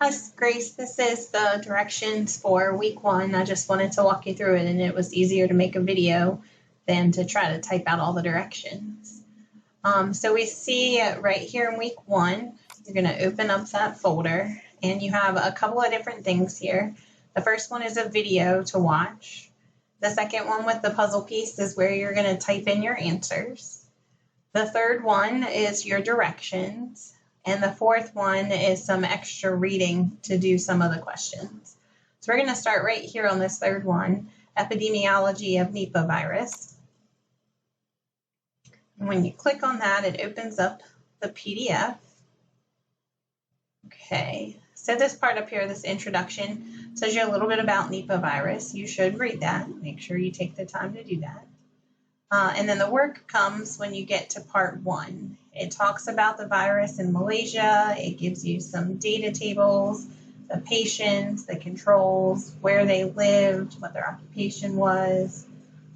Hi, Grace. This is the directions for week 1. I just wanted to walk you through it, and it was easier to make a video than to try to type out all the directions. So we see right here in week 1, you're going to open up that folder, and you have a couple of different things here. The first one is a video to watch. The second one with the puzzle piece is where you're going to type in your answers. The third one is your directions. And the fourth one is some extra reading to do some of the questions. So we're going to start right here on this third one, Epidemiology of Nipah virus. And when you click on that, it opens up the PDF. Okay, so this part up here, this introduction, tells you a little bit about Nipah virus. You should read that. Make sure you take the time to do that. And then the work comes when you get to part 1. It talks about the virus in Malaysia. It gives you some data tables, the patients, the controls, where they lived, what their occupation was.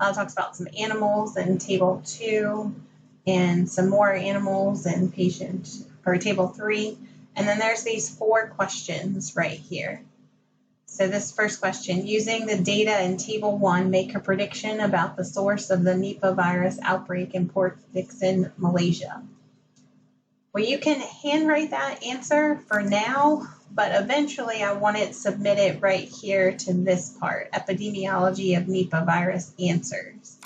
It talks about some animals in table 2 and some more animals in table 3. And then there's these 4 questions right here. So this first question, using the data in table 1, make a prediction about the source of the Nipah virus outbreak in Port Dickson, Malaysia. Well, you can handwrite that answer for now, but eventually I want it submitted right here to this part, Epidemiology of Nipah virus answers.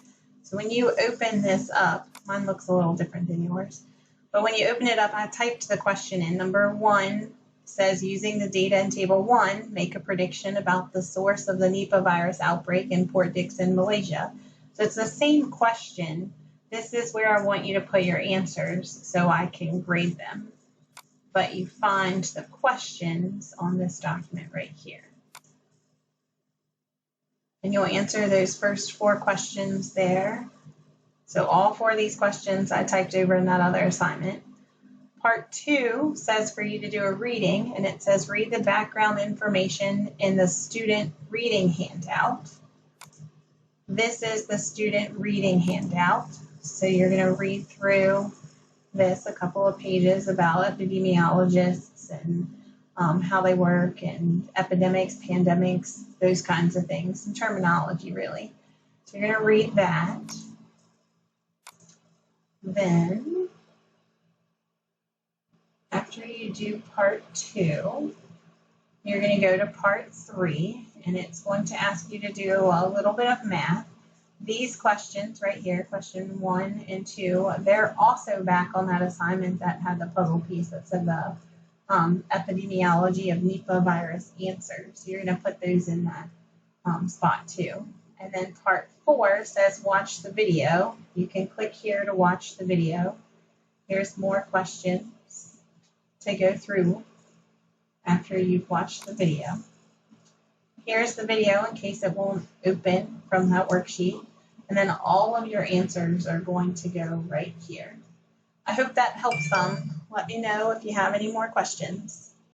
So when you open this up, mine looks a little different than yours, but when you open it up, I typed the question in. Number 1 says, using the data in table 1, make a prediction about the source of the Nipah virus outbreak in Port Dickson, Malaysia. So it's the same question. This is where I want you to put your answers so I can grade them. But you find the questions on this document right here. And you'll answer those first 4 questions there. So all 4 of these questions I typed over in that other assignment. Part 2 says for you to do a reading, and it says read the background information in the student reading handout. This is the student reading handout. So you're going to read through this, a couple of pages about epidemiologists and how they work and epidemics, pandemics, those kinds of things, and terminology really. So you're going to read that. Then after you do part 2, you're going to go to part 3, and it's going to ask you to do a little bit of math. These questions right here, question 1 and 2, they're also back on that assignment that had the puzzle piece that said the epidemiology of Nipah virus answers. So you're going to put those in that spot too. And then part 4 says watch the video. You can click here to watch the video. Here's more questions to go through after you've watched the video. Here's the video in case it won't open from that worksheet. And then all of your answers are going to go right here. I hope that helps some. Let me know if you have any more questions.